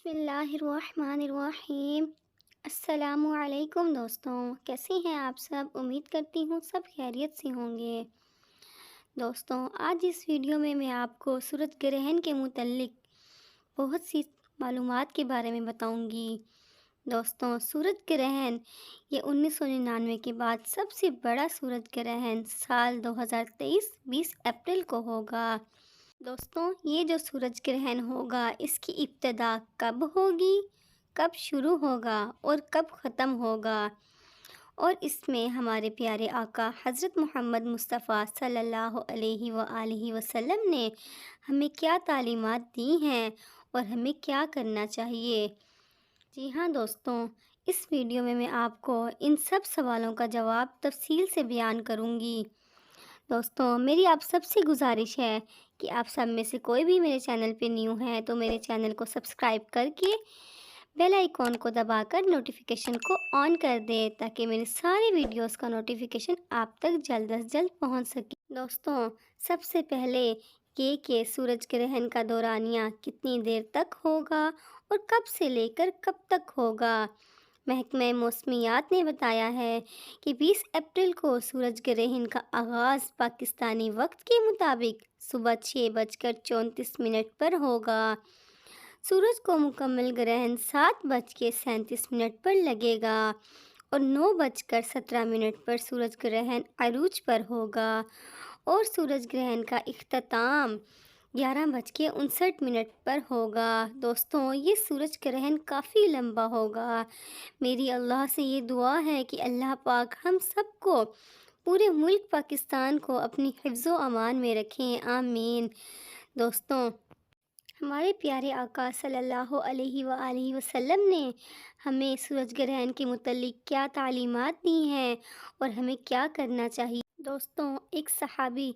بسم اللہ الرحمن الرحیم۔ السلام علیکم دوستوں، کیسے ہیں آپ سب؟ امید کرتی ہوں سب خیریت سے ہوں گے۔ دوستوں، آج اس ویڈیو میں آپ کو سورج گرہن کے متعلق بہت سی معلومات کے بارے میں بتاؤں گی۔ دوستوں، سورج گرہن یہ 1999 کے بعد سب سے بڑا سورج گرہن سال 2023 20 اپریل کو ہوگا۔ دوستوں، یہ جو سورج گرہن ہوگا اس کی ابتدا کب ہوگی، کب شروع ہوگا اور کب ختم ہوگا، اور اس میں ہمارے پیارے آقا حضرت محمد مصطفیٰ صلی اللہ علیہ وآلہ وسلم نے ہمیں کیا تعلیمات دی ہیں اور ہمیں کیا کرنا چاہیے۔ جی ہاں دوستوں، اس ویڈیو میں آپ کو ان سب سوالوں کا جواب تفصیل سے بیان کروں گی۔ دوستوں، میری آپ سب سے گزارش ہے کہ آپ سب میں سے کوئی بھی میرے چینل پہ نیو ہے تو میرے چینل کو سبسکرائب کر کے بیل آئیکن کو دبا کر نوٹیفیکیشن کو آن کر دیں تاکہ میری ساری ویڈیوز کا نوٹیفیکیشن آپ تک جلد از جلد پہنچ سکے۔ دوستوں، سب سے پہلے یہ کہ سورج گرہن کا دورانیہ کتنی دیر تک ہوگا اور کب سے لے کر کب تک ہوگا۔ محکمہ موسمیات نے بتایا ہے کہ 20 اپریل کو سورج گرہن کا آغاز پاکستانی وقت کے مطابق صبح 6:34 پر ہوگا۔ سورج کو مکمل گرہن 7:37 پر لگے گا اور 9:17 پر سورج گرہن عروج پر ہوگا، اور سورج گرہن کا اختتام 11:59 پر ہوگا۔ دوستوں، یہ سورج گرہن کافی لمبا ہوگا۔ میری اللہ سے یہ دعا ہے کہ اللہ پاک ہم سب کو، پورے ملک پاکستان کو اپنی حفظ و امان میں رکھیں، آمین۔ دوستوں، ہمارے پیارے آقا صلی اللہ علیہ وآلہ وسلم نے ہمیں سورج گرہن کے متعلق کیا تعلیمات دی ہیں اور ہمیں کیا کرنا چاہیے۔ دوستوں، ایک صحابی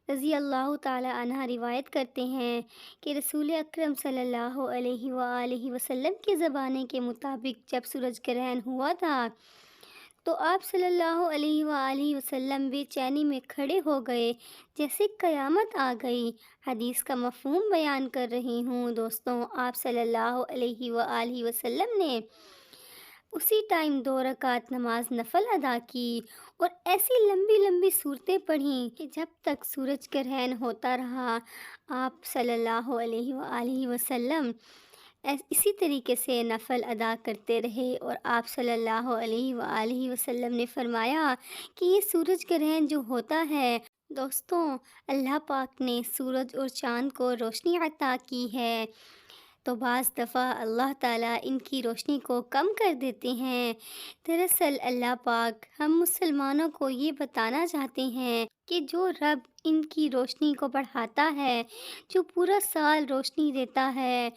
رضی اللہ تعالی عنہ روایت کرتے ہیں کہ رسول اکرم صلی اللہ علیہ وآلہ وسلم کے زمانے کے مطابق جب سورج گرہن ہوا تھا تو آپ صلی اللہ علیہ وآلہ وسلم بے چینی میں کھڑے ہو گئے جیسے قیامت آ گئی۔ حدیث کا مفہوم بیان کر رہی ہوں۔ دوستوں، آپ صلی اللہ علیہ وآلہ وسلم نے اسی ٹائم 2 رکعت نماز نفل ادا کی اور ایسی لمبی لمبی صورتیں پڑھیں کہ جب تک سورج گرہن ہوتا رہا آپ صلی اللہ علیہ وآلہ وسلم اسی طریقے سے نفل ادا کرتے رہے، اور آپ صلی اللہ علیہ وآلہ وسلم نے فرمایا کہ یہ سورج گرہن جو ہوتا ہے، دوستوں، اللہ پاک نے سورج اور چاند کو روشنی عطا کی ہے، تو بعض دفعہ اللہ تعالیٰ ان کی روشنی کو کم کر دیتے ہیں۔ دراصل اللہ پاک ہم مسلمانوں کو یہ بتانا چاہتے ہیں کہ جو رب ان کی روشنی کو بڑھاتا ہے، جو پورا سال روشنی دیتا ہے،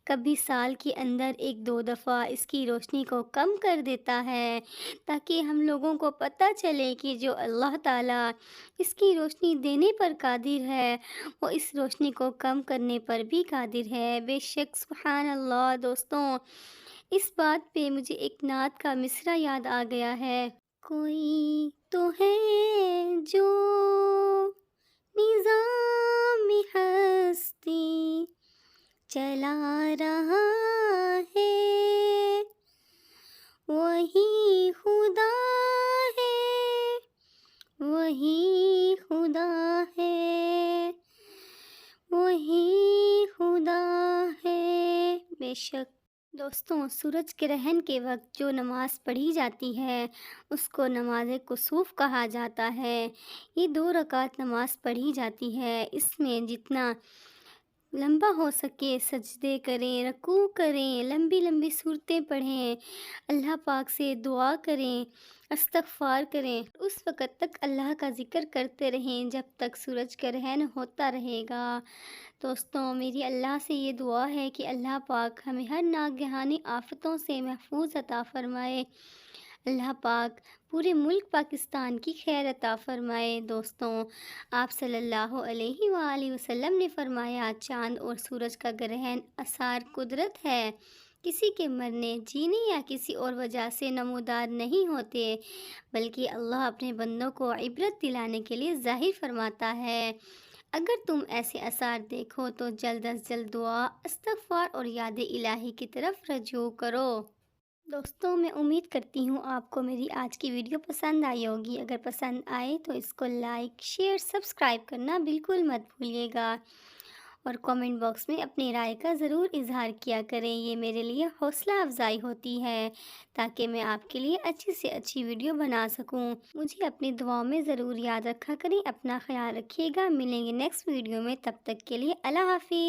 کبھی سال کے اندر 1-2 دفعہ اس کی روشنی کو کم کر دیتا ہے تاکہ ہم لوگوں کو پتہ چلے کہ جو اللہ تعالیٰ اس کی روشنی دینے پر قادر ہے وہ اس روشنی کو کم کرنے پر بھی قادر ہے۔ بے شک، سبحان اللہ۔ دوستوں، اس بات پہ مجھے ایک نعت کا مصرع یاد آ گیا ہے۔ کوئی تو ہے جو نظام ہستی چلا رہا ہے، وہی خدا ہے، وہی خدا ہے، وہی خدا ہے۔ بے شک۔ دوستوں، سورج گرہن کے وقت جو نماز پڑھی جاتی ہے اس کو نماز کسوف کہا جاتا ہے۔ یہ 2 رکعت نماز پڑھی جاتی ہے۔ اس میں جتنا لمبا ہو سکے سجدے کریں، رکوع کریں، لمبی لمبی صورتیں پڑھیں، اللہ پاک سے دعا کریں، استغفار کریں، اس وقت تک اللہ کا ذکر کرتے رہیں جب تک سورج گرہن ہوتا رہے گا۔ دوستوں، میری اللہ سے یہ دعا ہے کہ اللہ پاک ہمیں ہر ناگہانی آفتوں سے محفوظ عطا فرمائے، اللہ پاک پورے ملک پاکستان کی خیر عطا فرمائے۔ دوستوں، آپ صلی اللہ علیہ وآلہ وسلم نے فرمایا، چاند اور سورج کا گرہن آثار قدرت ہے، کسی کے مرنے، جینے یا کسی اور وجہ سے نمودار نہیں ہوتے، بلکہ اللہ اپنے بندوں کو عبرت دلانے کے لیے ظاہر فرماتا ہے۔ اگر تم ایسے آثار دیکھو تو جلد از جلد دعا، استغفار اور یاد الہی کی طرف رجوع کرو۔ دوستوں، میں امید کرتی ہوں آپ کو میری آج کی ویڈیو پسند آئی ہوگی۔ اگر پسند آئے تو اس کو لائک، شیئر، سبسکرائب کرنا بالکل مت بھولیے گا، اور کامنٹ باکس میں اپنی رائے کا ضرور اظہار کیا کریں۔ یہ میرے لیے حوصلہ افزائی ہوتی ہے تاکہ میں آپ کے لیے اچھی سے اچھی ویڈیو بنا سکوں۔ مجھے اپنی دعاؤں میں ضرور یاد رکھا کریں۔ اپنا خیال رکھیے گا، ملیں گے نیکسٹ ویڈیو میں، تب تک کے لیے اللہ حافظ۔